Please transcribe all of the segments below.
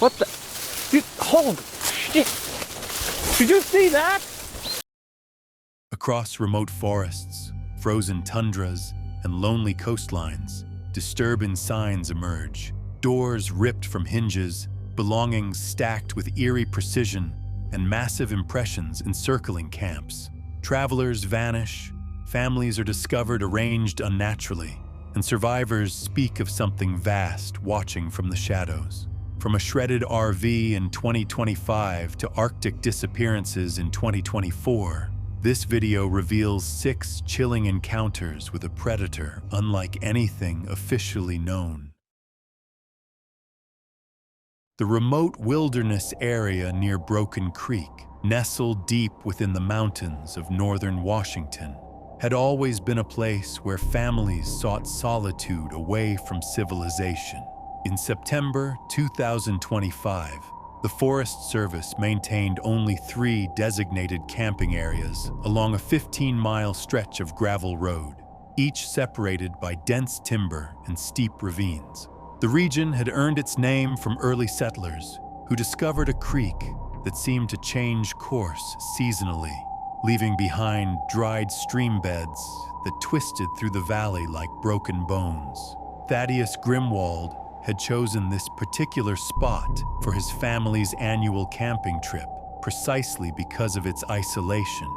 What the? Dude, holy shit! Did you see that? Across remote forests, frozen tundras, and lonely coastlines, disturbing signs emerge. Doors ripped from hinges, belongings stacked with eerie precision, and massive impressions encircling camps. Travelers vanish, families are discovered arranged unnaturally, and survivors speak of something vast watching from the shadows. From a shredded RV in 2025 to Arctic disappearances in 2024, this video reveals 6 chilling encounters with a predator unlike anything officially known. The remote wilderness area near Broken Creek, nestled deep within the mountains of northern Washington, had always been a place where families sought solitude away from civilization. In September 2025, the Forest Service maintained only 3 designated camping areas along a 15-mile stretch of gravel road, each separated by dense timber and steep ravines. The region had earned its name from early settlers who discovered a creek that seemed to change course seasonally, leaving behind dried stream beds that twisted through the valley like broken bones. Thaddeus Grimwald had chosen this particular spot for his family's annual camping trip precisely because of its isolation.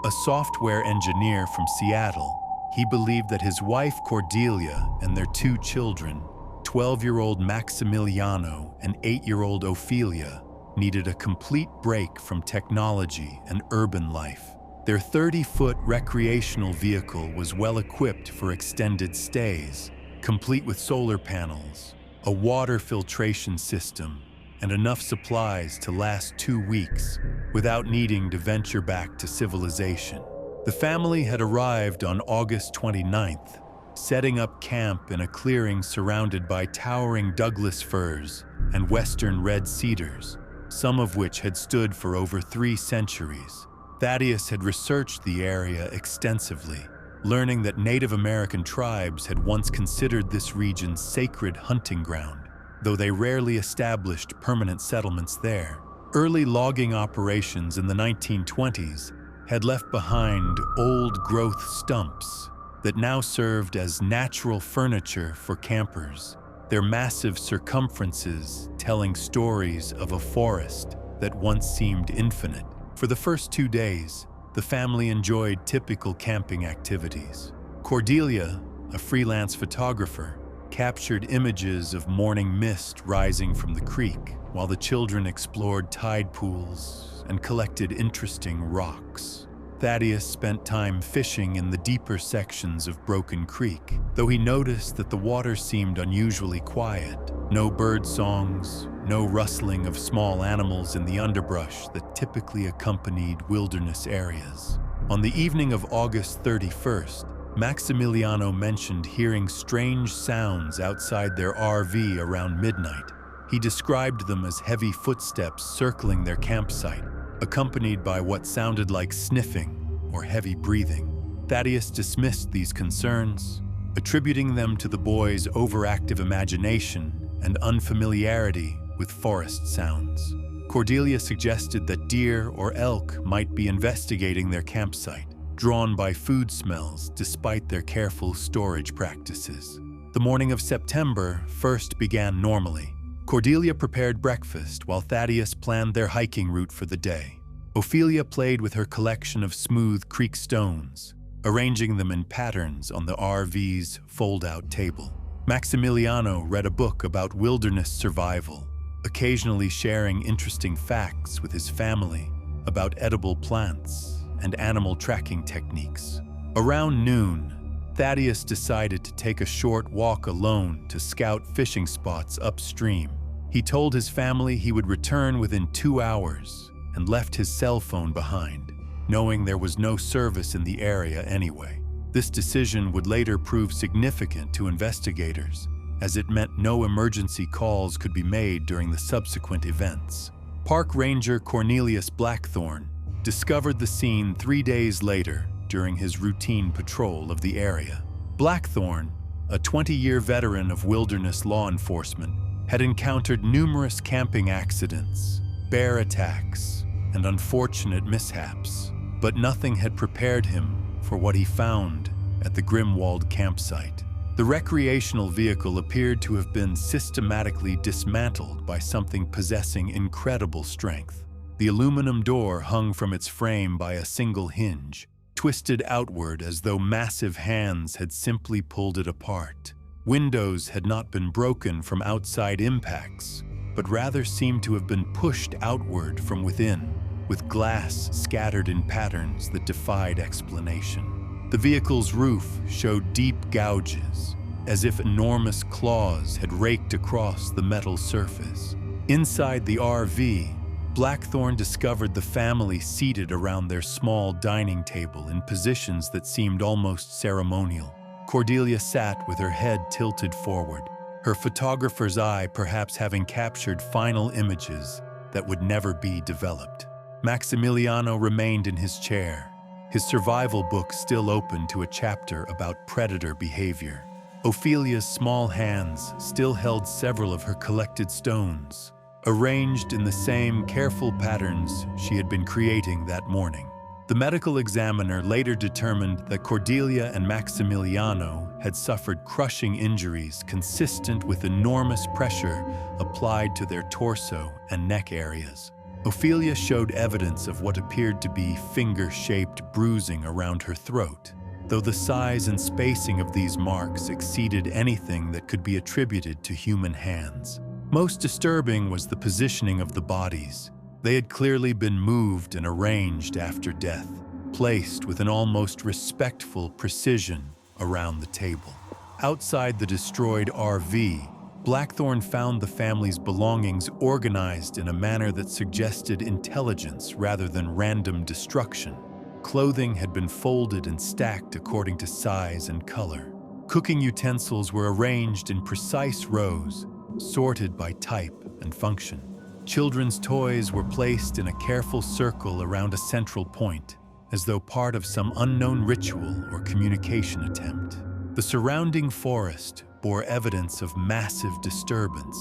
A software engineer from Seattle, he believed that his wife Cordelia and their 2 children, 12-year-old Maximiliano and 8-year-old Ophelia, needed a complete break from technology and urban life. Their 30-foot recreational vehicle was well equipped for extended stays, complete with solar panels, a water filtration system, and enough supplies to last 2 weeks without needing to venture back to civilization. The family had arrived on August 29th, setting up camp in a clearing surrounded by towering Douglas firs and western red cedars, some of which had stood for over 3 centuries. Thaddeus had researched the area extensively, learning that Native American tribes had once considered this region sacred hunting ground, though they rarely established permanent settlements there. Early logging operations in the 1920s had left behind old-growth stumps that now served as natural furniture for campers, their massive circumferences telling stories of a forest that once seemed infinite. For the first 2 days, the family enjoyed typical camping activities. Cordelia, a freelance photographer, captured images of morning mist rising from the creek, while the children explored tide pools and collected interesting rocks. Thaddeus spent time fishing in the deeper sections of Broken Creek, though he noticed that the water seemed unusually quiet. No bird songs, no rustling of small animals in the underbrush that typically accompanied wilderness areas. On the evening of August 31st, Maximiliano mentioned hearing strange sounds outside their RV around midnight. He described them as heavy footsteps circling their campsite, accompanied by what sounded like sniffing or heavy breathing. Thaddeus dismissed these concerns, attributing them to the boys' overactive imagination and unfamiliarity with forest sounds. Cordelia suggested that deer or elk might be investigating their campsite, drawn by food smells despite their careful storage practices. The morning of September 1st began normally. Cordelia prepared breakfast while Thaddeus planned their hiking route for the day. Ophelia played with her collection of smooth creek stones, arranging them in patterns on the RV's fold-out table. Maximiliano read a book about wilderness survival, occasionally sharing interesting facts with his family about edible plants and animal tracking techniques. Around noon, Thaddeus decided to take a short walk alone to scout fishing spots upstream. He told his family he would return within 2 hours and left his cell phone behind, knowing there was no service in the area anyway. This decision would later prove significant to investigators, as it meant no emergency calls could be made during the subsequent events. Park Ranger Cornelius Blackthorne discovered the scene 3 days later during his routine patrol of the area. Blackthorne, a 20-year veteran of wilderness law enforcement, had encountered numerous camping accidents, bear attacks, and unfortunate mishaps, but nothing had prepared him for what he found at the Grimwald campsite. The recreational vehicle appeared to have been systematically dismantled by something possessing incredible strength. The aluminum door hung from its frame by a single hinge, twisted outward as though massive hands had simply pulled it apart. Windows had not been broken from outside impacts, but rather seemed to have been pushed outward from within, with glass scattered in patterns that defied explanation. The vehicle's roof showed deep gouges, as if enormous claws had raked across the metal surface. Inside the RV, Blackthorne discovered the family seated around their small dining table in positions that seemed almost ceremonial. Cordelia sat with her head tilted forward, her photographer's eye perhaps having captured final images that would never be developed. Maximiliano remained in his chair, his survival book still open to a chapter about predator behavior. Ophelia's small hands still held several of her collected stones, arranged in the same careful patterns she had been creating that morning. The medical examiner later determined that Cordelia and Maximiliano had suffered crushing injuries consistent with enormous pressure applied to their torso and neck areas. Ophelia showed evidence of what appeared to be finger-shaped bruising around her throat, though the size and spacing of these marks exceeded anything that could be attributed to human hands. Most disturbing was the positioning of the bodies. They had clearly been moved and arranged after death, placed with an almost respectful precision around the table. Outside the destroyed RV, Blackthorne found the family's belongings organized in a manner that suggested intelligence rather than random destruction. Clothing had been folded and stacked according to size and color. Cooking utensils were arranged in precise rows, sorted by type and function. Children's toys were placed in a careful circle around a central point, as though part of some unknown ritual or communication attempt. The surrounding forest bore evidence of massive disturbance.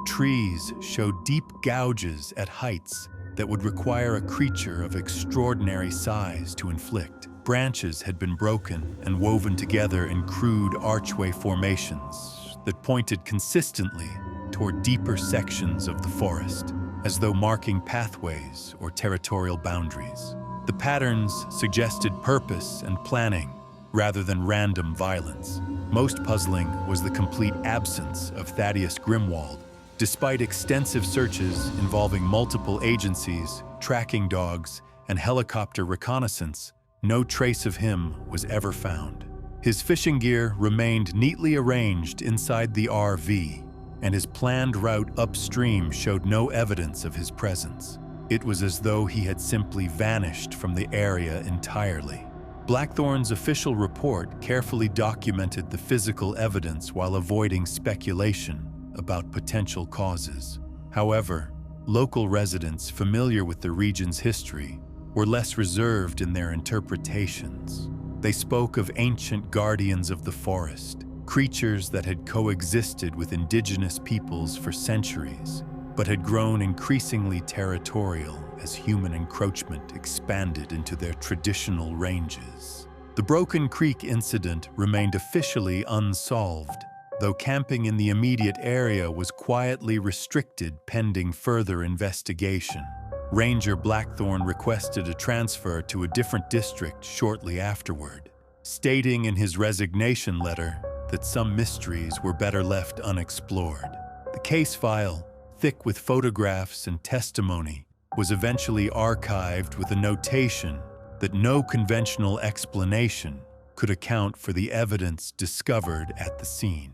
Trees showed deep gouges at heights that would require a creature of extraordinary size to inflict. Branches had been broken and woven together in crude archway formations that pointed consistently toward deeper sections of the forest, as though marking pathways or territorial boundaries. The patterns suggested purpose and planning rather than random violence. Most puzzling was the complete absence of Thaddeus Grimwald. Despite extensive searches involving multiple agencies, tracking dogs, and helicopter reconnaissance, no trace of him was ever found. His fishing gear remained neatly arranged inside the RV, and his planned route upstream showed no evidence of his presence. It was as though he had simply vanished from the area entirely. Blackthorne's official report carefully documented the physical evidence while avoiding speculation about potential causes. However, local residents familiar with the region's history were less reserved in their interpretations. They spoke of ancient guardians of the forest, creatures that had coexisted with indigenous peoples for centuries, but had grown increasingly territorial as human encroachment expanded into their traditional ranges. The Broken Creek incident remained officially unsolved, though camping in the immediate area was quietly restricted pending further investigation. Ranger Blackthorne requested a transfer to a different district shortly afterward, stating in his resignation letter that some mysteries were better left unexplored. The case file, thick with photographs and testimony, was eventually archived with a notation that no conventional explanation could account for the evidence discovered at the scene.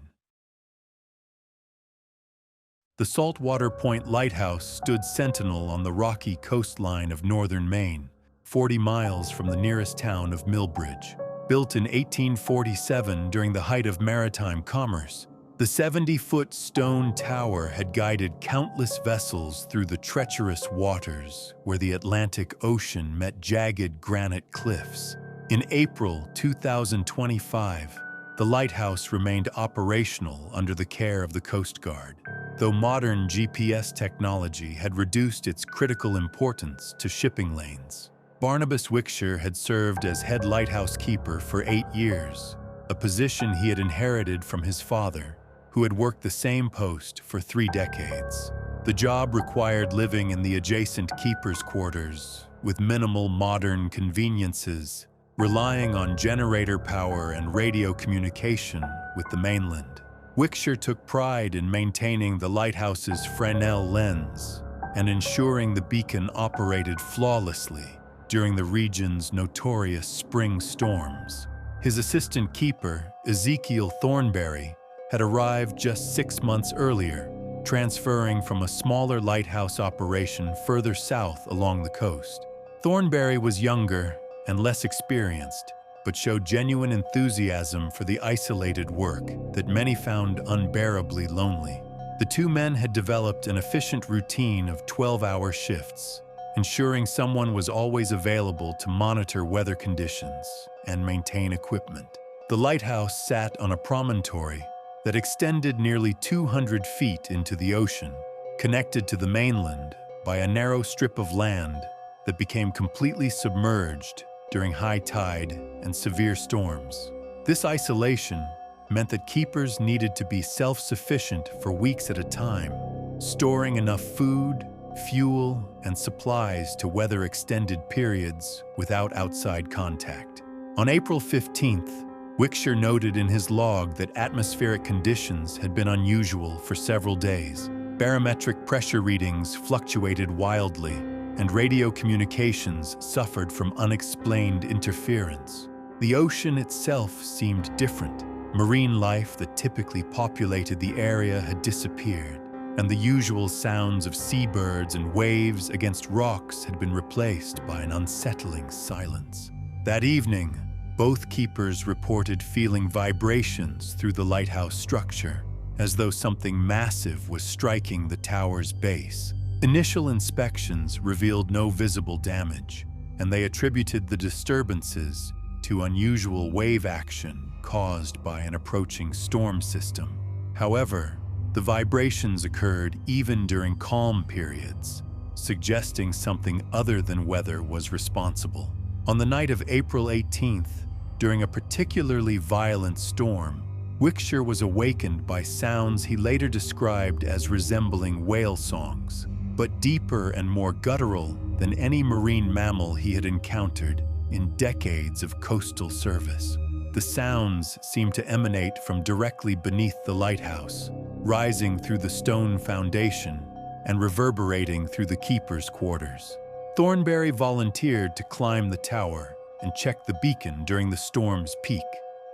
The Saltwater Point Lighthouse stood sentinel on the rocky coastline of northern Maine, 40 miles from the nearest town of Millbridge. Built in 1847 during the height of maritime commerce, the 70-foot stone tower had guided countless vessels through the treacherous waters where the Atlantic Ocean met jagged granite cliffs. In April 2025, the lighthouse remained operational under the care of the Coast Guard. though modern GPS technology had reduced its critical importance to shipping lanes. Barnabas Wickshire had served as head lighthouse keeper for 8 years, a position he had inherited from his father, who had worked the same post for 3 decades. The job required living in the adjacent keeper's quarters, with minimal modern conveniences, relying on generator power and radio communication with the mainland. Wickshire took pride in maintaining the lighthouse's Fresnel lens and ensuring the beacon operated flawlessly during the region's notorious spring storms. His assistant keeper, Ezekiel Thornberry, had arrived just 6 months earlier, transferring from a smaller lighthouse operation further south along the coast. Thornberry was younger and less experienced, but showed genuine enthusiasm for the isolated work that many found unbearably lonely. The 2 men had developed an efficient routine of 12-hour shifts, ensuring someone was always available to monitor weather conditions and maintain equipment. The lighthouse sat on a promontory that extended nearly 200 feet into the ocean, connected to the mainland by a narrow strip of land that became completely submerged during high tide and severe storms. This isolation meant that keepers needed to be self-sufficient for weeks at a time, storing enough food, fuel, and supplies to weather extended periods without outside contact. On April 15th, Wickshire noted in his log that atmospheric conditions had been unusual for several days. Barometric pressure readings fluctuated wildly, and radio communications suffered from unexplained interference. The ocean itself seemed different. Marine life that typically populated the area had disappeared, and the usual sounds of seabirds and waves against rocks had been replaced by an unsettling silence. That evening, both keepers reported feeling vibrations through the lighthouse structure, as though something massive was striking the tower's base. Initial inspections revealed no visible damage, and they attributed the disturbances to unusual wave action caused by an approaching storm system. However, the vibrations occurred even during calm periods, suggesting something other than weather was responsible. On the night of April 18th, during a particularly violent storm, Wickshire was awakened by sounds he later described as resembling whale songs, but deeper and more guttural than any marine mammal he had encountered in decades of coastal service. The sounds seemed to emanate from directly beneath the lighthouse, rising through the stone foundation and reverberating through the keeper's quarters. Thornberry volunteered to climb the tower and check the beacon during the storm's peak,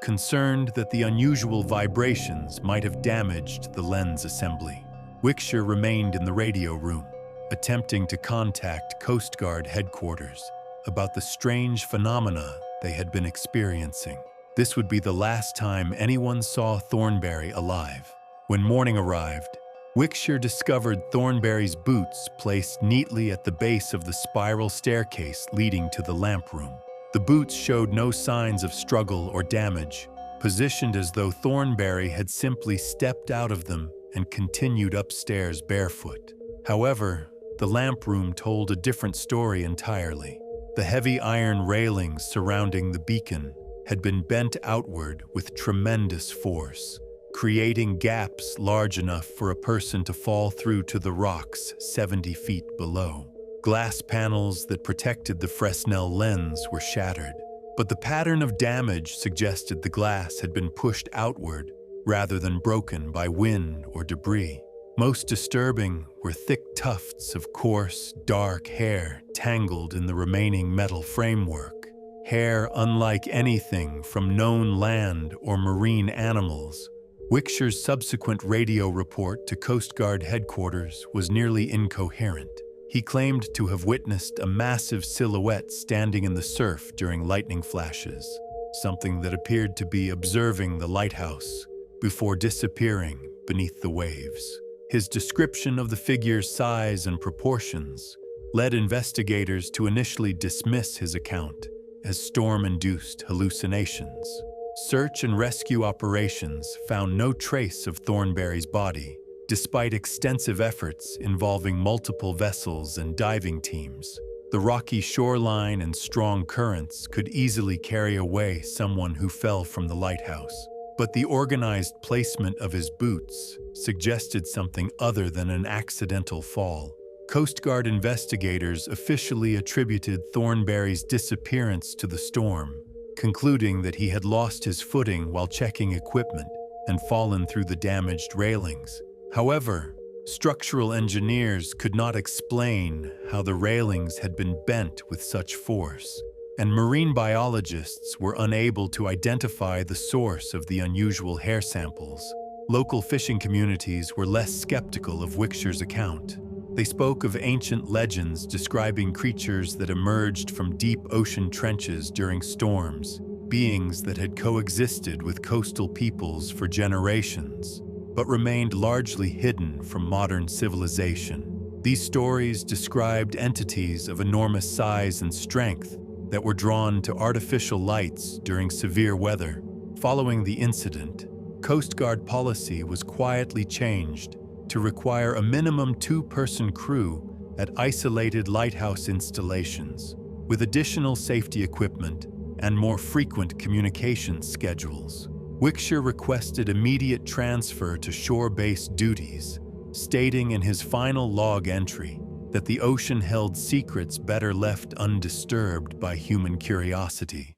concerned that the unusual vibrations might have damaged the lens assembly. Wickshire remained in the radio room, attempting to contact Coast Guard headquarters about the strange phenomena they had been experiencing. This would be the last time anyone saw Thornberry alive. When morning arrived, Wickshire discovered Thornberry's boots placed neatly at the base of the spiral staircase leading to the lamp room. The boots showed no signs of struggle or damage, positioned as though Thornberry had simply stepped out of them and continued upstairs barefoot. However, the lamp room told a different story entirely. The heavy iron railings surrounding the beacon had been bent outward with tremendous force, creating gaps large enough for a person to fall through to the rocks 70 feet below. Glass panels that protected the Fresnel lens were shattered, but the pattern of damage suggested the glass had been pushed outward rather than broken by wind or debris. Most disturbing were thick tufts of coarse, dark hair tangled in the remaining metal framework. Hair unlike anything from known land or marine animals. Wickshire's subsequent radio report to Coast Guard headquarters was nearly incoherent. He claimed to have witnessed a massive silhouette standing in the surf during lightning flashes, something that appeared to be observing the lighthouse before disappearing beneath the waves. His description of the figure's size and proportions led investigators to initially dismiss his account as storm-induced hallucinations. Search and rescue operations found no trace of Thornberry's body, Despite extensive efforts involving multiple vessels and diving teams, the rocky shoreline and strong currents could easily carry away someone who fell from the lighthouse. But the organized placement of his boots suggested something other than an accidental fall. Coast Guard investigators officially attributed Thornberry's disappearance to the storm, concluding that he had lost his footing while checking equipment and fallen through the damaged railings. However, structural engineers could not explain how the railings had been bent with such force, and marine biologists were unable to identify the source of the unusual hair samples. Local fishing communities were less skeptical of Wickshire's account. They spoke of ancient legends describing creatures that emerged from deep ocean trenches during storms, beings that had coexisted with coastal peoples for generations, but remained largely hidden from modern civilization. These stories described entities of enormous size and strength that were drawn to artificial lights during severe weather. Following the incident, Coast Guard policy was quietly changed to require a minimum 2-person crew at isolated lighthouse installations, with additional safety equipment and more frequent communication schedules. Wickshire requested immediate transfer to shore-based duties, stating in his final log entry that the ocean held secrets better left undisturbed by human curiosity.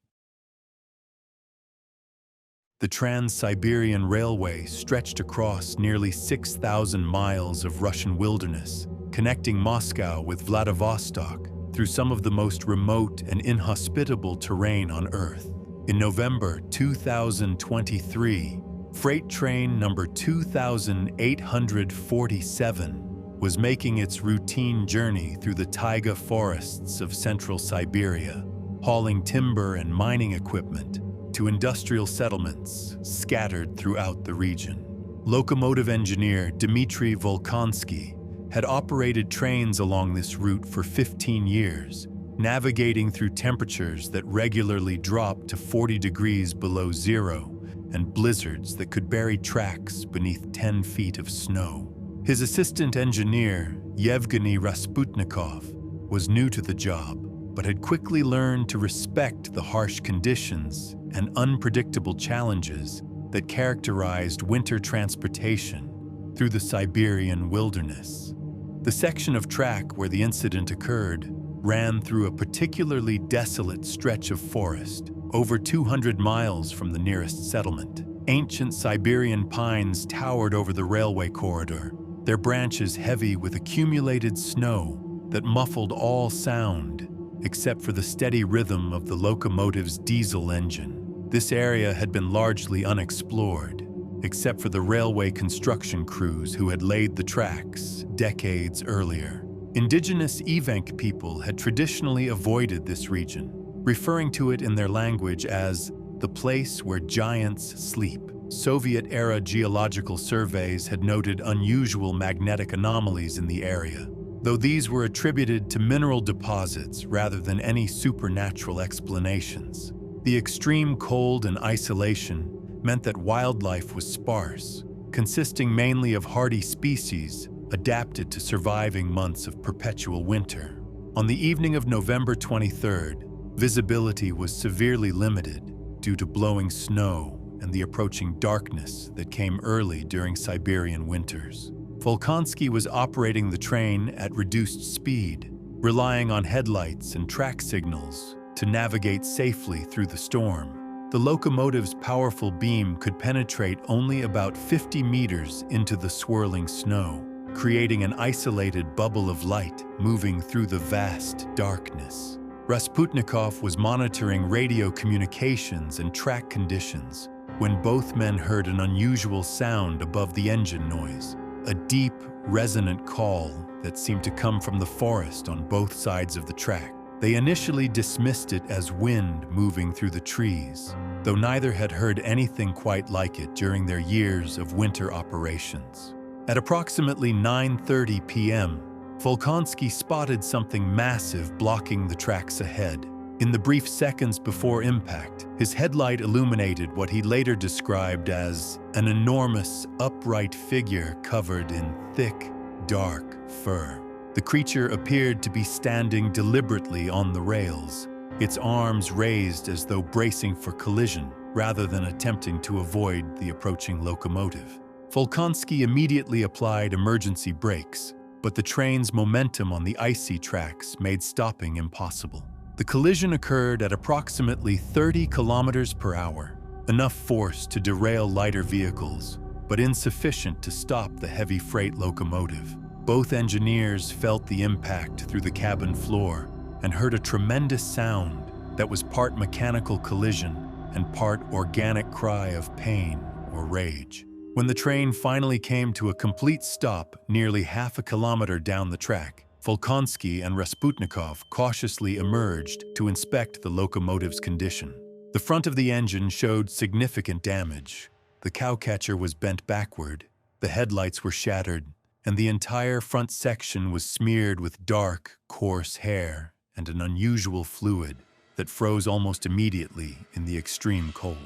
The Trans-Siberian Railway stretched across nearly 6,000 miles of Russian wilderness, connecting Moscow with Vladivostok through some of the most remote and inhospitable terrain on Earth. In November 2023, freight train number 2847 was making its routine journey through the taiga forests of central Siberia, hauling timber and mining equipment to industrial settlements scattered throughout the region. Locomotive engineer Dmitry Volkonsky had operated trains along this route for 15 years, navigating through temperatures that regularly dropped to 40 degrees below zero and blizzards that could bury tracks beneath 10 feet of snow. His assistant engineer, Yevgeny Rasputnikov, was new to the job, but had quickly learned to respect the harsh conditions and unpredictable challenges that characterized winter transportation through the Siberian wilderness. The section of track where the incident occurred ran through a particularly desolate stretch of forest, over 200 miles from the nearest settlement. Ancient Siberian pines towered over the railway corridor, their branches heavy with accumulated snow that muffled all sound except for the steady rhythm of the locomotive's diesel engine. This area had been largely unexplored, except for the railway construction crews who had laid the tracks decades earlier. Indigenous Evenk people had traditionally avoided this region, referring to it in their language as the place where giants sleep. Soviet-era geological surveys had noted unusual magnetic anomalies in the area, though these were attributed to mineral deposits rather than any supernatural explanations. The extreme cold and isolation meant that wildlife was sparse, consisting mainly of hardy species adapted to surviving months of perpetual winter. On the evening of November 23rd, visibility was severely limited due to blowing snow and the approaching darkness that came early during Siberian winters. Volkonsky was operating the train at reduced speed, relying on headlights and track signals to navigate safely through the storm. The locomotive's powerful beam could penetrate only about 50 meters into the swirling snow, creating an isolated bubble of light moving through the vast darkness. Rasputnikov was monitoring radio communications and track conditions when both men heard an unusual sound above the engine noise, a deep, resonant call that seemed to come from the forest on both sides of the track. They initially dismissed it as wind moving through the trees, though neither had heard anything quite like it during their years of winter operations. At approximately 9:30 p.m., Volkonsky spotted something massive blocking the tracks ahead. In the brief seconds before impact, his headlight illuminated what he later described as an enormous, upright figure covered in thick, dark fur. The creature appeared to be standing deliberately on the rails, its arms raised as though bracing for collision rather than attempting to avoid the approaching locomotive. Volkonsky immediately applied emergency brakes, but the train's momentum on the icy tracks made stopping impossible. The collision occurred at approximately 30 kilometers per hour, enough force to derail lighter vehicles, but insufficient to stop the heavy freight locomotive. Both engineers felt the impact through the cabin floor and heard a tremendous sound that was part mechanical collision and part organic cry of pain or rage. When the train finally came to a complete stop nearly half a kilometer down the track, Volkonsky and Rasputnikov cautiously emerged to inspect the locomotive's condition. The front of the engine showed significant damage. The cowcatcher was bent backward, the headlights were shattered, and the entire front section was smeared with dark, coarse hair and an unusual fluid that froze almost immediately in the extreme cold.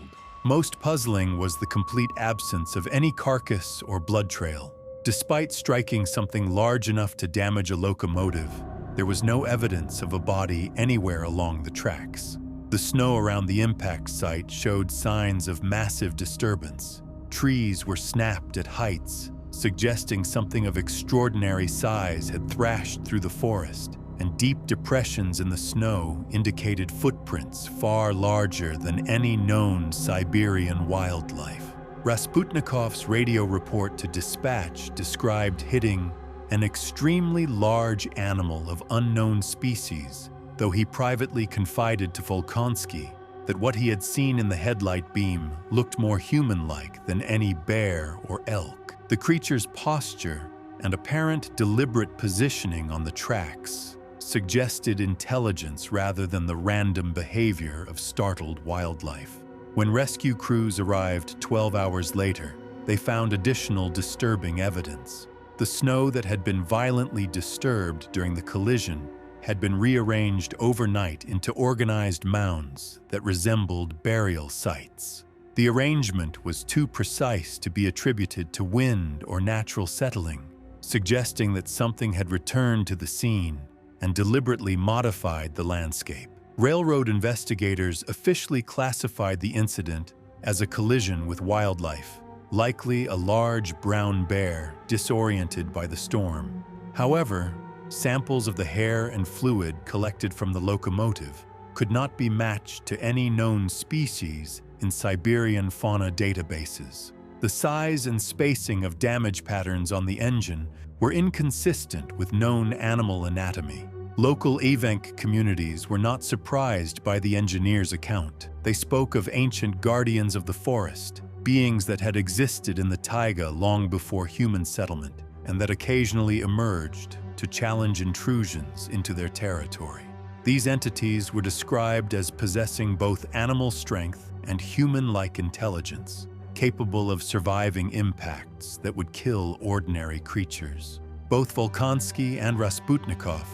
Most puzzling was the complete absence of any carcass or blood trail. Despite striking something large enough to damage a locomotive, there was no evidence of a body anywhere along the tracks. The snow around the impact site showed signs of massive disturbance. Trees were snapped at heights, suggesting something of extraordinary size had thrashed through the forest, and deep depressions in the snow indicated footprints far larger than any known Siberian wildlife. Rasputnikov's radio report to dispatch described hitting an extremely large animal of unknown species, though he privately confided to Volkonsky that what he had seen in the headlight beam looked more human-like than any bear or elk. The creature's posture and apparent deliberate positioning on the tracks suggested intelligence rather than the random behavior of startled wildlife. When rescue crews arrived 12 hours later, they found additional disturbing evidence. The snow that had been violently disturbed during the collision had been rearranged overnight into organized mounds that resembled burial sites. The arrangement was too precise to be attributed to wind or natural settling, suggesting that something had returned to the scene and deliberately modified the landscape. Railroad investigators officially classified the incident as a collision with wildlife, likely a large brown bear disoriented by the storm. However, samples of the hair and fluid collected from the locomotive could not be matched to any known species in Siberian fauna databases. The size and spacing of damage patterns on the engine were inconsistent with known animal anatomy. Local Evenk communities were not surprised by the engineer's account. They spoke of ancient guardians of the forest, beings that had existed in the taiga long before human settlement, and that occasionally emerged to challenge intrusions into their territory. These entities were described as possessing both animal strength and human-like intelligence, capable of surviving impacts that would kill ordinary creatures. Both Volkonsky and Rasputnikov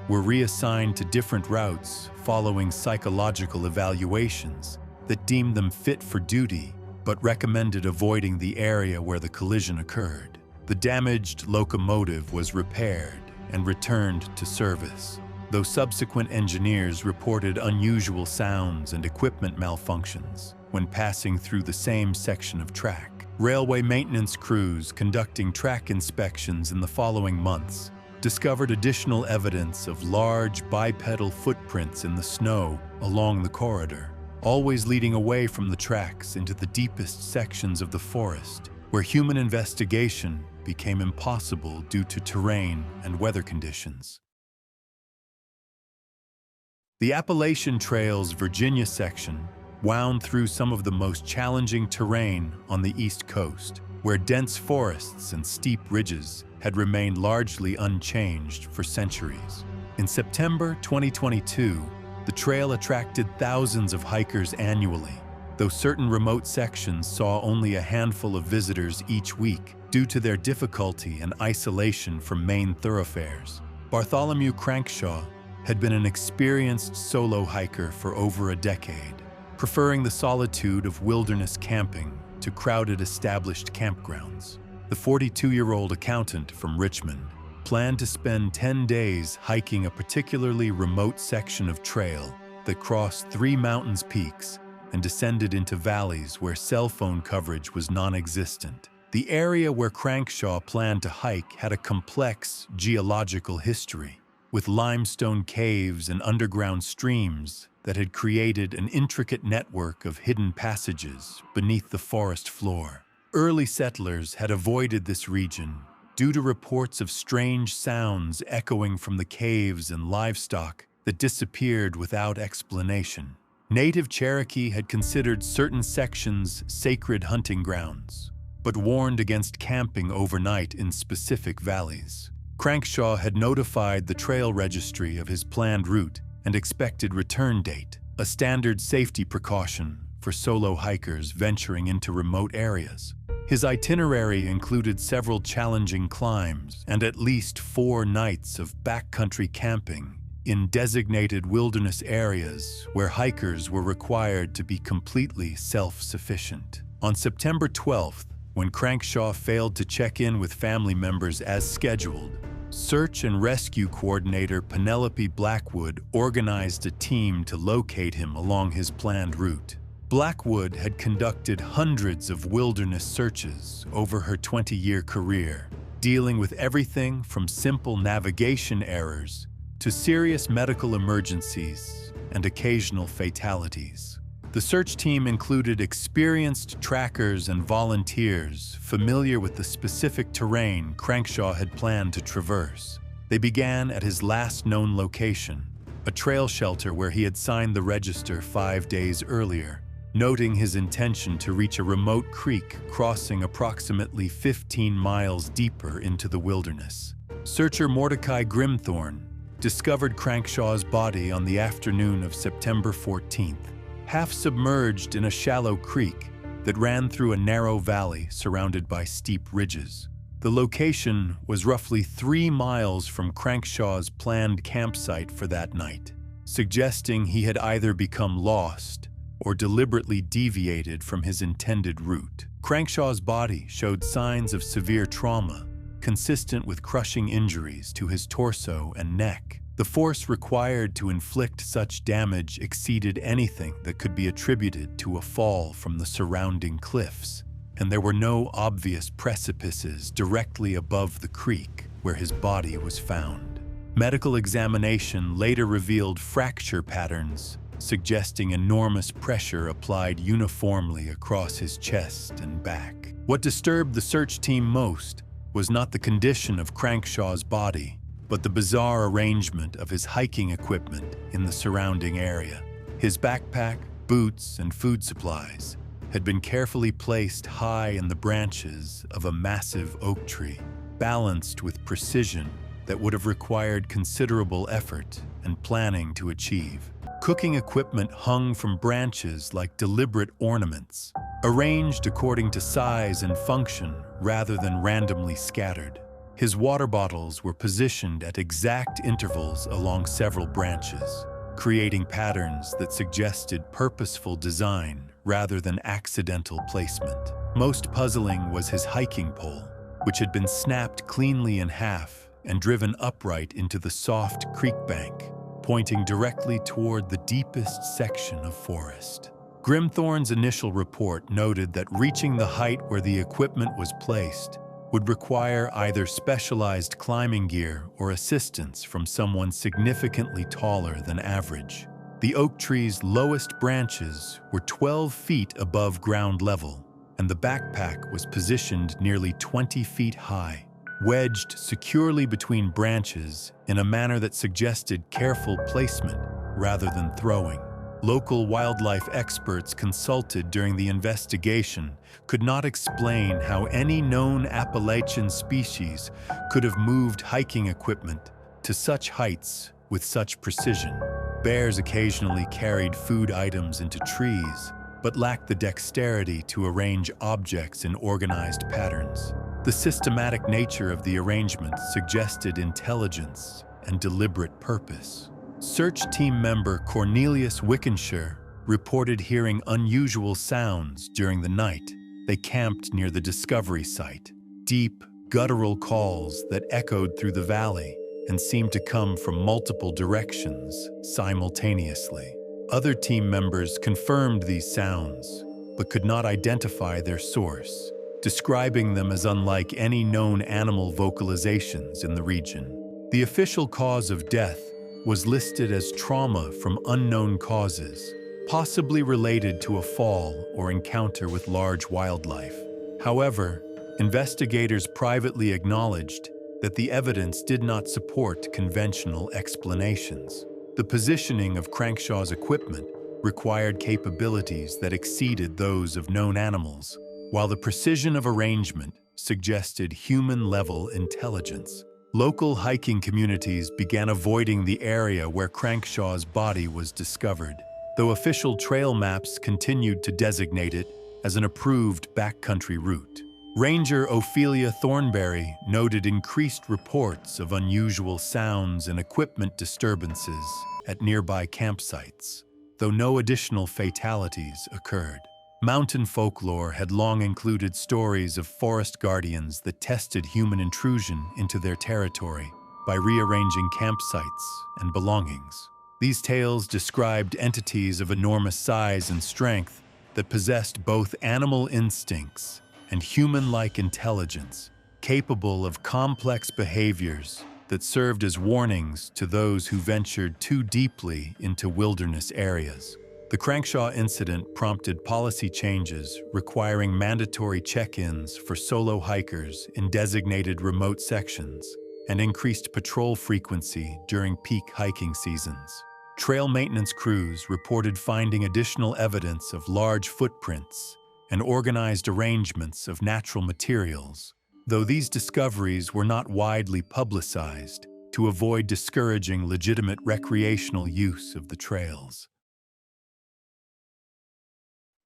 were reassigned to different routes following psychological evaluations that deemed them fit for duty but recommended avoiding the area where the collision occurred. The damaged locomotive was repaired and returned to service, though subsequent engineers reported unusual sounds and equipment malfunctions when passing through the same section of track. Railway maintenance crews conducting track inspections in the following months discovered additional evidence of large bipedal footprints in the snow along the corridor, always leading away from the tracks into the deepest sections of the forest, where human investigation became impossible due to terrain and weather conditions. The Appalachian Trail's Virginia section wound through some of the most challenging terrain on the East Coast, where dense forests and steep ridges had remained largely unchanged for centuries. In September 2022, the trail attracted thousands of hikers annually, though certain remote sections saw only a handful of visitors each week due to their difficulty and isolation from main thoroughfares. Bartholomew Crankshaw had been an experienced solo hiker for over a decade, preferring the solitude of wilderness camping to crowded established campgrounds. The 42-year-old accountant from Richmond planned to spend 10 days hiking a particularly remote section of trail that crossed 3 mountains peaks and descended into valleys where cell phone coverage was non-existent. The area where Crankshaw planned to hike had a complex geological history, with limestone caves and underground streams that had created an intricate network of hidden passages beneath the forest floor. Early settlers had avoided this region due to reports of strange sounds echoing from the caves and livestock that disappeared without explanation. Native Cherokee had considered certain sections sacred hunting grounds, but warned against camping overnight in specific valleys. Crankshaw had notified the trail registry of his planned route and expected return date, a standard safety precaution for solo hikers venturing into remote areas. His itinerary included several challenging climbs and at least 4 nights of backcountry camping in designated wilderness areas where hikers were required to be completely self-sufficient. On September 12th, when Crankshaw failed to check in with family members as scheduled, search and rescue coordinator Penelope Blackwood organized a team to locate him along his planned route. Blackwood had conducted hundreds of wilderness searches over her 20-year career, dealing with everything from simple navigation errors to serious medical emergencies and occasional fatalities. The search team included experienced trackers and volunteers familiar with the specific terrain Crankshaw had planned to traverse. They began at his last known location, a trail shelter where he had signed the register 5 days earlier, noting his intention to reach a remote creek crossing approximately 15 miles deeper into the wilderness. Searcher Mordecai Grimthorne discovered Crankshaw's body on the afternoon of September 14th, half submerged in a shallow creek that ran through a narrow valley surrounded by steep ridges. The location was roughly 3 miles from Crankshaw's planned campsite for that night, suggesting he had either become lost or deliberately deviated from his intended route. Crankshaw's body showed signs of severe trauma, consistent with crushing injuries to his torso and neck. The force required to inflict such damage exceeded anything that could be attributed to a fall from the surrounding cliffs, and there were no obvious precipices directly above the creek where his body was found. Medical examination later revealed fracture patterns, suggesting enormous pressure applied uniformly across his chest and back. What disturbed the search team most was not the condition of Crankshaw's body, but the bizarre arrangement of his hiking equipment in the surrounding area. His backpack, boots, and food supplies had been carefully placed high in the branches of a massive oak tree, balanced with precision that would have required considerable effort and planning to achieve. Cooking equipment hung from branches like deliberate ornaments, arranged according to size and function rather than randomly scattered. His water bottles were positioned at exact intervals along several branches, creating patterns that suggested purposeful design rather than accidental placement. Most puzzling was his hiking pole, which had been snapped cleanly in half and driven upright into the soft creek bank, pointing directly toward the deepest section of forest. Grimthorne's initial report noted that reaching the height where the equipment was placed would require either specialized climbing gear or assistance from someone significantly taller than average. The oak tree's lowest branches were 12 feet above ground level, and the backpack was positioned nearly 20 feet high, wedged securely between branches in a manner that suggested careful placement rather than throwing. Local wildlife experts consulted during the investigation could not explain how any known Appalachian species could have moved hiking equipment to such heights with such precision. Bears occasionally carried food items into trees, but lacked the dexterity to arrange objects in organized patterns. The systematic nature of the arrangement suggested intelligence and deliberate purpose. Search team member Cornelius Wickenshire reported hearing unusual sounds during the night. They camped near the discovery site. Deep, guttural calls that echoed through the valley and seemed to come from multiple directions simultaneously. Other team members confirmed these sounds, but could not identify their source, describing them as unlike any known animal vocalizations in the region. The official cause of death was listed as trauma from unknown causes, possibly related to a fall or encounter with large wildlife. However, investigators privately acknowledged that the evidence did not support conventional explanations. The positioning of Crankshaw's equipment required capabilities that exceeded those of known animals, while the precision of arrangement suggested human-level intelligence. Local hiking communities began avoiding the area where Crankshaw's body was discovered, though official trail maps continued to designate it as an approved backcountry route. Ranger Ophelia Thornberry noted increased reports of unusual sounds and equipment disturbances at nearby campsites, though no additional fatalities occurred. Mountain folklore had long included stories of forest guardians that tested human intrusion into their territory by rearranging campsites and belongings. These tales described entities of enormous size and strength that possessed both animal instincts and human-like intelligence, capable of complex behaviors that served as warnings to those who ventured too deeply into wilderness areas. The Crankshaw incident prompted policy changes requiring mandatory check-ins for solo hikers in designated remote sections and increased patrol frequency during peak hiking seasons. Trail maintenance crews reported finding additional evidence of large footprints and organized arrangements of natural materials, though these discoveries were not widely publicized to avoid discouraging legitimate recreational use of the trails.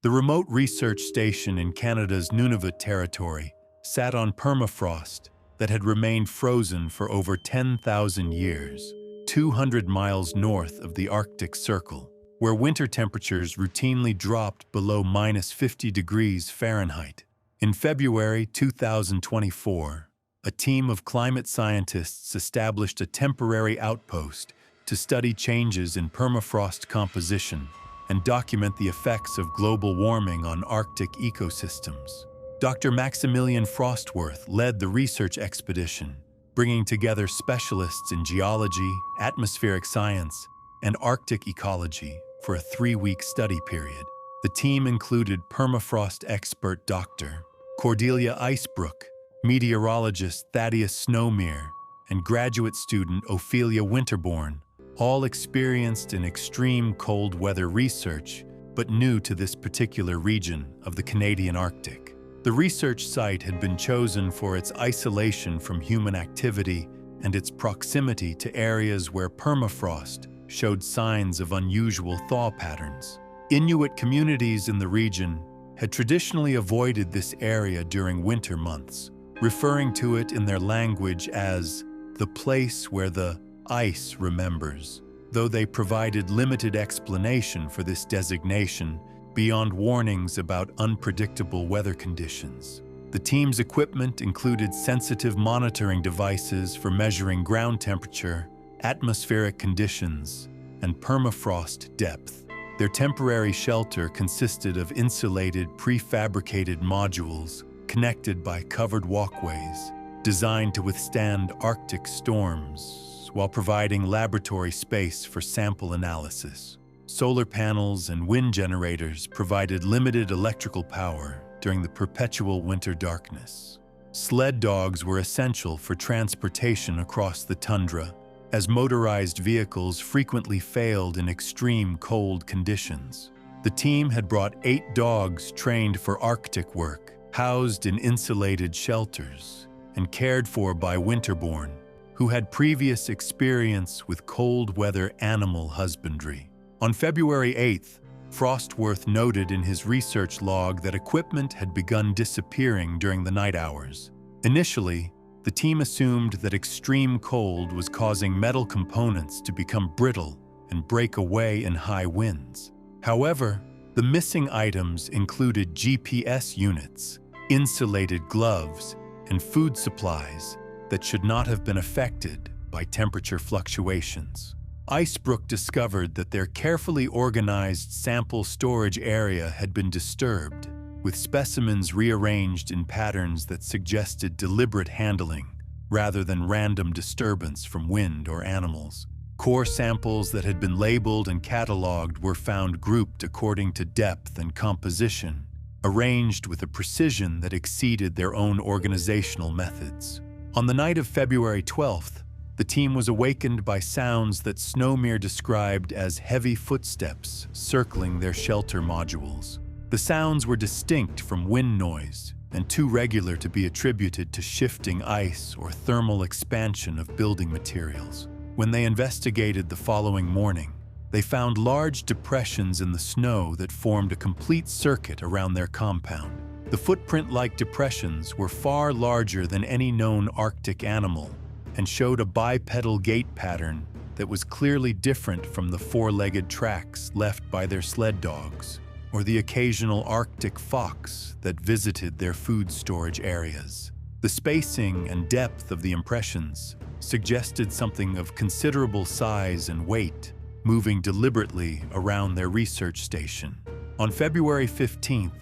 The remote research station in Canada's Nunavut territory sat on permafrost that had remained frozen for over 10,000 years, 200 miles north of the Arctic Circle, where winter temperatures routinely dropped below -50 degrees Fahrenheit. In February 2024, a team of climate scientists established a temporary outpost to study changes in permafrost composition and document the effects of global warming on Arctic ecosystems. Dr. Maximilian Frostworth led the research expedition, bringing together specialists in geology, atmospheric science, and Arctic ecology for a 3-week study period. The team included permafrost expert Dr. Cordelia Icebrook, meteorologist Thaddeus Snowmere, and graduate student Ophelia Winterbourne, all experienced in extreme cold weather research, but new to this particular region of the Canadian Arctic. The research site had been chosen for its isolation from human activity and its proximity to areas where permafrost showed signs of unusual thaw patterns. Inuit communities in the region had traditionally avoided this area during winter months, referring to it in their language as the place where the ice remembers, though they provided limited explanation for this designation beyond warnings about unpredictable weather conditions. The team's equipment included sensitive monitoring devices for measuring ground temperature, atmospheric conditions, and permafrost depth. Their temporary shelter consisted of insulated, prefabricated modules connected by covered walkways, designed to withstand Arctic storms, while providing laboratory space for sample analysis. Solar panels and wind generators provided limited electrical power during the perpetual winter darkness. Sled dogs were essential for transportation across the tundra, as motorized vehicles frequently failed in extreme cold conditions. The team had brought 8 dogs trained for Arctic work, housed in insulated shelters, and cared for by Winterbourne, who had previous experience with cold weather animal husbandry. On February 8th, Frostworth noted in his research log that equipment had begun disappearing during the night hours. Initially, the team assumed that extreme cold was causing metal components to become brittle and break away in high winds. However, the missing items included GPS units, insulated gloves, and food supplies that should not have been affected by temperature fluctuations. Icebrook discovered that their carefully organized sample storage area had been disturbed, with specimens rearranged in patterns that suggested deliberate handling rather than random disturbance from wind or animals. Core samples that had been labeled and cataloged were found grouped according to depth and composition, arranged with a precision that exceeded their own organizational methods. On the night of February 12th, the team was awakened by sounds that Snowmere described as heavy footsteps circling their shelter modules. The sounds were distinct from wind noise and too regular to be attributed to shifting ice or thermal expansion of building materials. When they investigated the following morning, they found large depressions in the snow that formed a complete circuit around their compound. The footprint-like depressions were far larger than any known Arctic animal and showed a bipedal gait pattern that was clearly different from the four-legged tracks left by their sled dogs or the occasional Arctic fox that visited their food storage areas. The spacing and depth of the impressions suggested something of considerable size and weight, moving deliberately around their research station. On February 15th,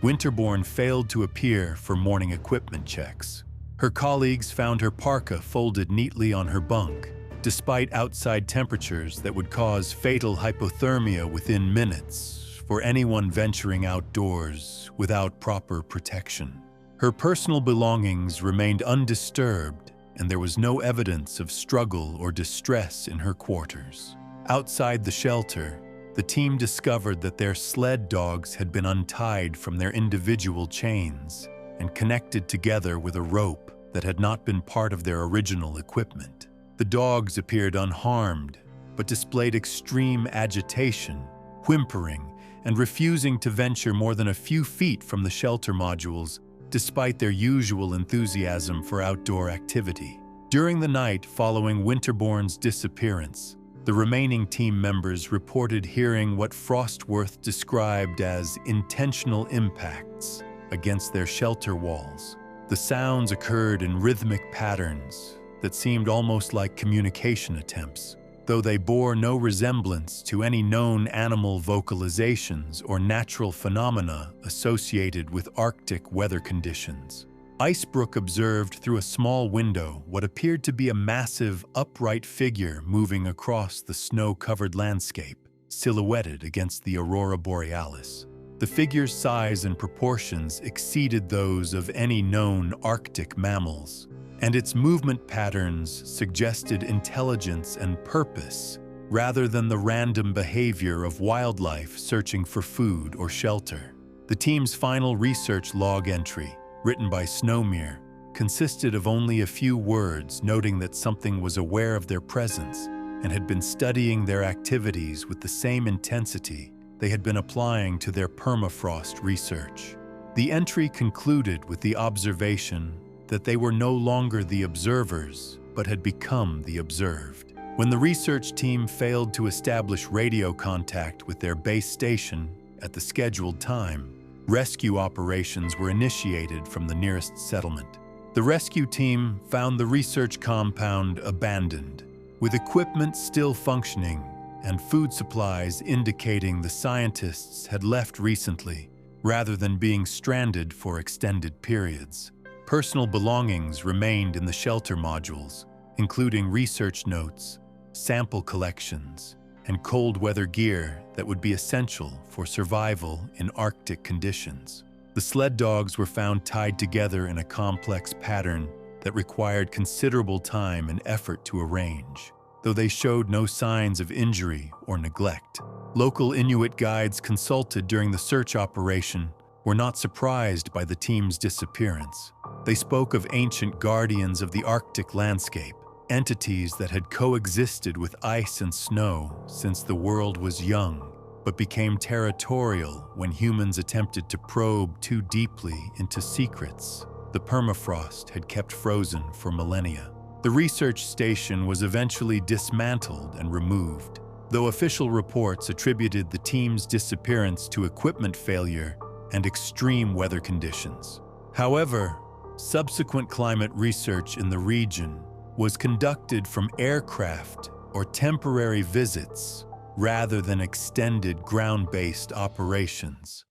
Winterbourne failed to appear for morning equipment checks. Her colleagues found her parka folded neatly on her bunk, despite outside temperatures that would cause fatal hypothermia within minutes for anyone venturing outdoors without proper protection. Her personal belongings remained undisturbed, and there was no evidence of struggle or distress in her quarters. Outside the shelter, the team discovered that their sled dogs had been untied from their individual chains and connected together with a rope that had not been part of their original equipment. The dogs appeared unharmed, but displayed extreme agitation, whimpering, and refusing to venture more than a few feet from the shelter modules, despite their usual enthusiasm for outdoor activity. During the night following Winterbourne's disappearance, the remaining team members reported hearing what Frostworth described as intentional impacts against their shelter walls. The sounds occurred in rhythmic patterns that seemed almost like communication attempts, though they bore no resemblance to any known animal vocalizations or natural phenomena associated with Arctic weather conditions. Icebrook observed through a small window what appeared to be a massive, upright figure moving across the snow-covered landscape, silhouetted against the aurora borealis. The figure's size and proportions exceeded those of any known Arctic mammals, and its movement patterns suggested intelligence and purpose rather than the random behavior of wildlife searching for food or shelter. The team's final research log entry, written by Snowmere, consisted of only a few words noting that something was aware of their presence and had been studying their activities with the same intensity they had been applying to their permafrost research. The entry concluded with the observation that they were no longer the observers, but had become the observed. When the research team failed to establish radio contact with their base station at the scheduled time, rescue operations were initiated from the nearest settlement. The rescue team found the research compound abandoned, with equipment still functioning and food supplies indicating the scientists had left recently rather than being stranded for extended periods. Personal belongings remained in the shelter modules, including research notes, sample collections, and cold weather gear that would be essential for survival in Arctic conditions. The sled dogs were found tied together in a complex pattern that required considerable time and effort to arrange, though they showed no signs of injury or neglect. Local Inuit guides consulted during the search operation were not surprised by the team's disappearance. They spoke of ancient guardians of the Arctic landscape, entities that had coexisted with ice and snow since the world was young, but became territorial when humans attempted to probe too deeply into secrets the permafrost had kept frozen for millennia. The research station was eventually dismantled and removed, though official reports attributed the team's disappearance to equipment failure and extreme weather conditions. However, subsequent climate research in the region was conducted from aircraft or temporary visits rather than extended ground-based operations.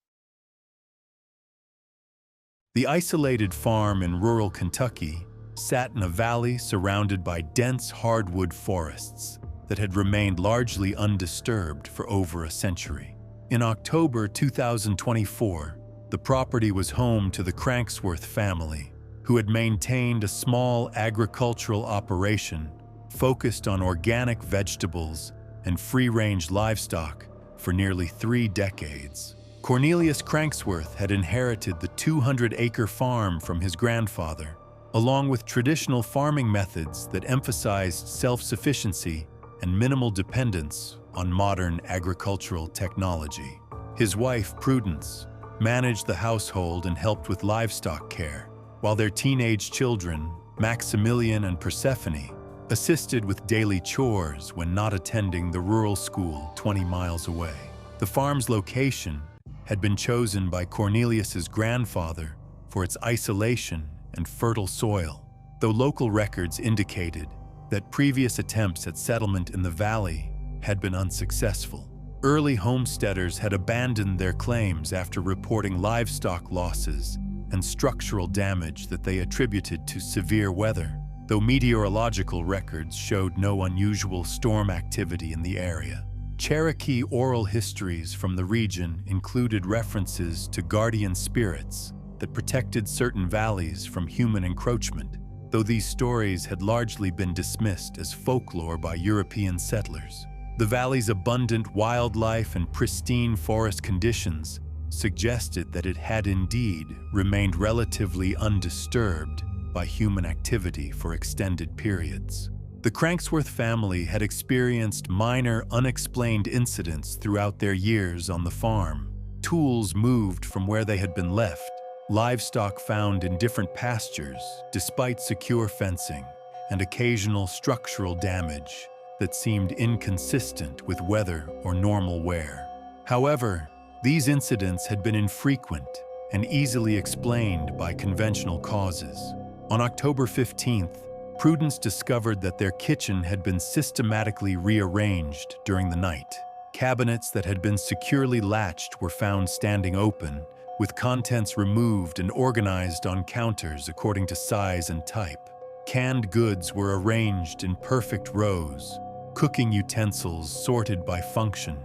The isolated farm in rural Kentucky sat in a valley surrounded by dense hardwood forests that had remained largely undisturbed for over a century. In October 2024, the property was home to the Cranksworth family, who had maintained a small agricultural operation focused on organic vegetables and free-range livestock for nearly 3 decades. Cornelius Cranksworth had inherited the 200-acre farm from his grandfather, along with traditional farming methods that emphasized self-sufficiency and minimal dependence on modern agricultural technology. His wife, Prudence, managed the household and helped with livestock care, while their teenage children, Maximilian and Persephone, assisted with daily chores when not attending the rural school 20 miles away. The farm's location had been chosen by Cornelius's grandfather for its isolation and fertile soil, though local records indicated that previous attempts at settlement in the valley had been unsuccessful. Early homesteaders had abandoned their claims after reporting livestock losses and structural damage that they attributed to severe weather, though meteorological records showed no unusual storm activity in the area. Cherokee oral histories from the region included references to guardian spirits that protected certain valleys from human encroachment, though these stories had largely been dismissed as folklore by European settlers. The valley's abundant wildlife and pristine forest conditions suggested that it had indeed remained relatively undisturbed by human activity for extended periods. The Cranksworth family had experienced minor unexplained incidents throughout their years on the farm. Tools moved from where they had been left, livestock found in different pastures despite secure fencing, and occasional structural damage that seemed inconsistent with weather or normal wear. However, these incidents had been infrequent and easily explained by conventional causes. On October 15th, Prudence discovered that their kitchen had been systematically rearranged during the night. Cabinets that had been securely latched were found standing open, with contents removed and organized on counters according to size and type. Canned goods were arranged in perfect rows, cooking utensils sorted by function,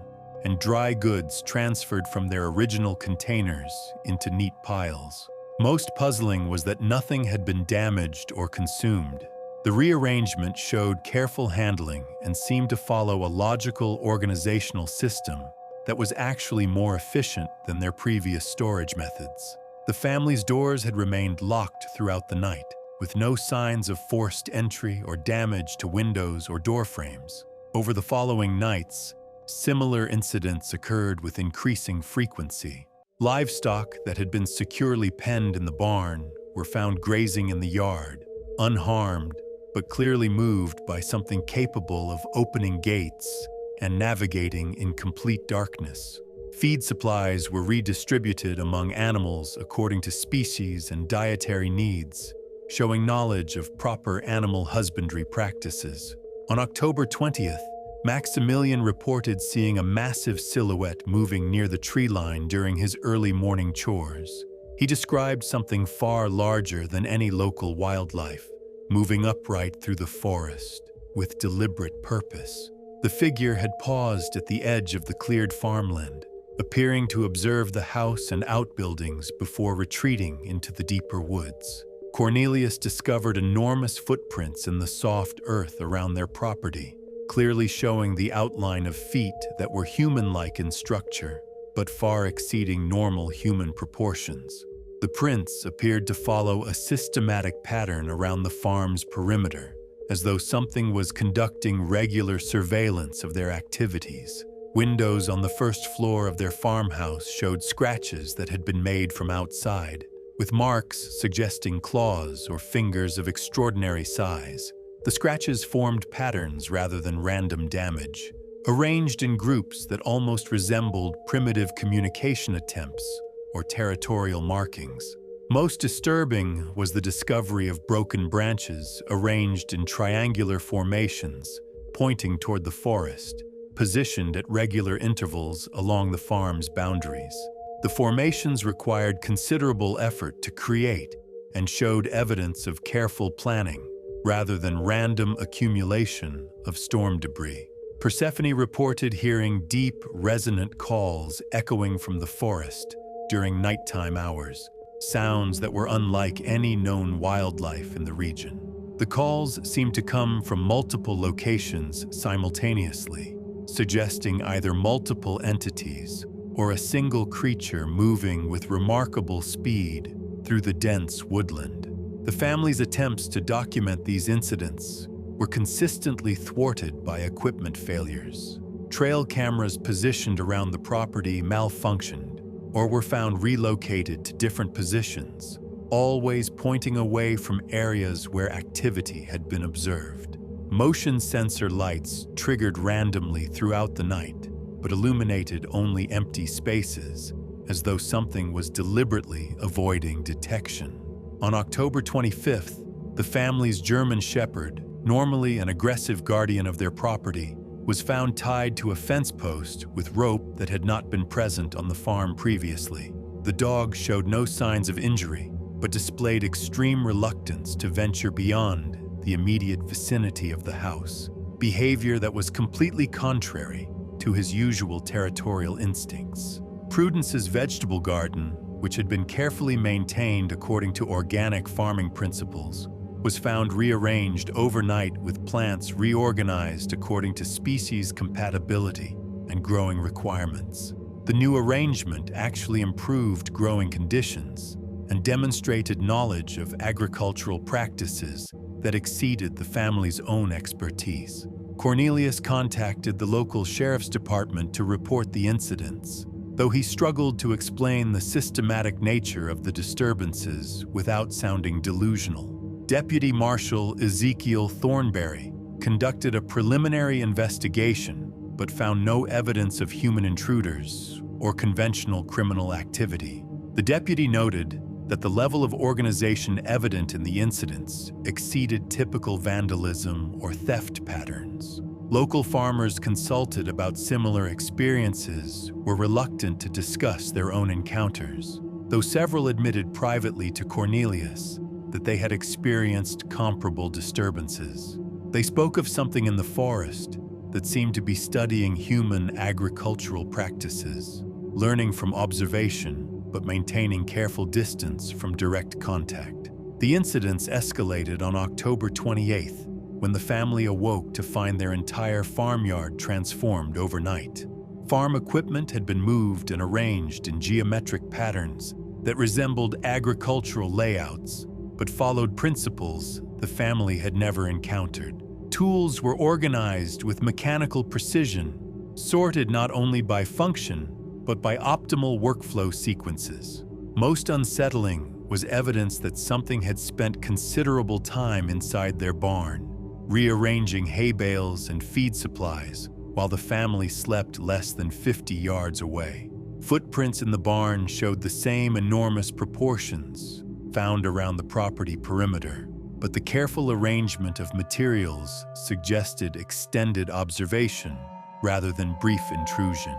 and dry goods transferred from their original containers into neat piles. Most puzzling was that nothing had been damaged or consumed. The rearrangement showed careful handling and seemed to follow a logical organizational system that was actually more efficient than their previous storage methods. The family's doors had remained locked throughout the night, with no signs of forced entry or damage to windows or door frames. Over the following nights, similar incidents occurred with increasing frequency. Livestock that had been securely penned in the barn were found grazing in the yard, unharmed, but clearly moved by something capable of opening gates and navigating in complete darkness. Feed supplies were redistributed among animals according to species and dietary needs, showing knowledge of proper animal husbandry practices. On October 20th, Maximilian reported seeing a massive silhouette moving near the tree line during his early morning chores. He described something far larger than any local wildlife, moving upright through the forest with deliberate purpose. The figure had paused at the edge of the cleared farmland, appearing to observe the house and outbuildings before retreating into the deeper woods. Cornelius discovered enormous footprints in the soft earth around their property, clearly showing the outline of feet that were human-like in structure, but far exceeding normal human proportions. The prints appeared to follow a systematic pattern around the farm's perimeter, as though something was conducting regular surveillance of their activities. Windows on the first floor of their farmhouse showed scratches that had been made from outside, with marks suggesting claws or fingers of extraordinary size. The scratches formed patterns rather than random damage, arranged in groups that almost resembled primitive communication attempts or territorial markings. Most disturbing was the discovery of broken branches arranged in triangular formations, pointing toward the forest, positioned at regular intervals along the farm's boundaries. The formations required considerable effort to create and showed evidence of careful planning rather than random accumulation of storm debris. Persephone reported hearing deep, resonant calls echoing from the forest during nighttime hours, sounds that were unlike any known wildlife in the region. The calls seemed to come from multiple locations simultaneously, suggesting either multiple entities or a single creature moving with remarkable speed through the dense woodland. The family's attempts to document these incidents were consistently thwarted by equipment failures. Trail cameras positioned around the property malfunctioned or were found relocated to different positions, always pointing away from areas where activity had been observed. Motion sensor lights triggered randomly throughout the night, but illuminated only empty spaces, as though something was deliberately avoiding detection. On October 25th, the family's German Shepherd, normally an aggressive guardian of their property, was found tied to a fence post with rope that had not been present on the farm previously. The dog showed no signs of injury, but displayed extreme reluctance to venture beyond the immediate vicinity of the house, behavior that was completely contrary to his usual territorial instincts. Prudence's vegetable garden, which had been carefully maintained according to organic farming principles, was found rearranged overnight with plants reorganized according to species compatibility and growing requirements. The new arrangement actually improved growing conditions and demonstrated knowledge of agricultural practices that exceeded the family's own expertise. Cornelius contacted the local sheriff's department to report the incidents, though he struggled to explain the systematic nature of the disturbances without sounding delusional. Deputy Marshal Ezekiel Thornberry conducted a preliminary investigation but found no evidence of human intruders or conventional criminal activity. The deputy noted that the level of organization evident in the incidents exceeded typical vandalism or theft patterns. Local farmers consulted about similar experiences were reluctant to discuss their own encounters, though several admitted privately to Cornelius that they had experienced comparable disturbances. They spoke of something in the forest that seemed to be studying human agricultural practices, learning from observation but maintaining careful distance from direct contact. The incidents escalated on October 28th, when the family awoke to find their entire farmyard transformed overnight. Farm equipment had been moved and arranged in geometric patterns that resembled agricultural layouts, but followed principles the family had never encountered. Tools were organized with mechanical precision, sorted not only by function, but by optimal workflow sequences. Most unsettling was evidence that something had spent considerable time inside their barn, rearranging hay bales and feed supplies while the family slept less than 50 yards away. Footprints in the barn showed the same enormous proportions found around the property perimeter, but the careful arrangement of materials suggested extended observation rather than brief intrusion.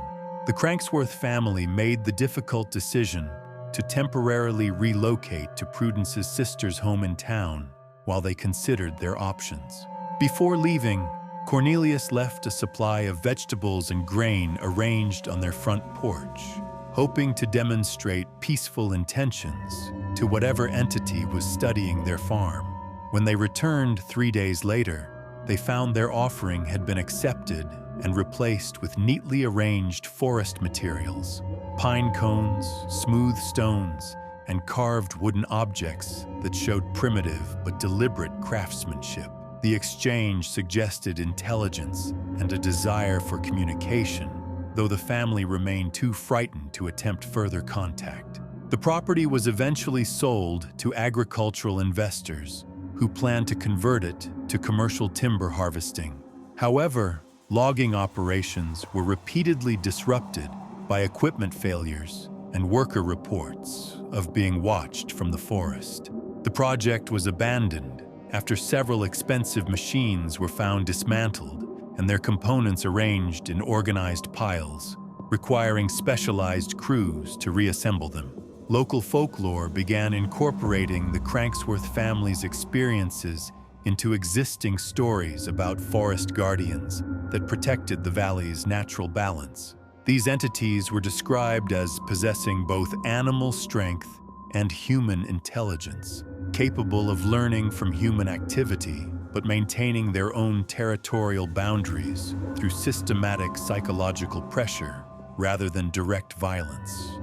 The Cranksworth family made the difficult decision to temporarily relocate to Prudence's sister's home in town while they considered their options. Before leaving, Cornelius left a supply of vegetables and grain arranged on their front porch, hoping to demonstrate peaceful intentions to whatever entity was studying their farm. When they returned 3 days later, they found their offering had been accepted and replaced with neatly arranged forest materials, pine cones, smooth stones, and carved wooden objects that showed primitive but deliberate craftsmanship. The exchange suggested intelligence and a desire for communication, though the family remained too frightened to attempt further contact. The property was eventually sold to agricultural investors who planned to convert it to commercial timber harvesting. However, logging operations were repeatedly disrupted by equipment failures and worker reports of being watched from the forest. The project was abandoned after several expensive machines were found dismantled and their components arranged in organized piles, requiring specialized crews to reassemble them. Local folklore began incorporating the Cranksworth family's experiences into existing stories about forest guardians that protected the valley's natural balance. These entities were described as possessing both animal strength and human intelligence, capable of learning from human activity but maintaining their own territorial boundaries through systematic psychological pressure rather than direct violence.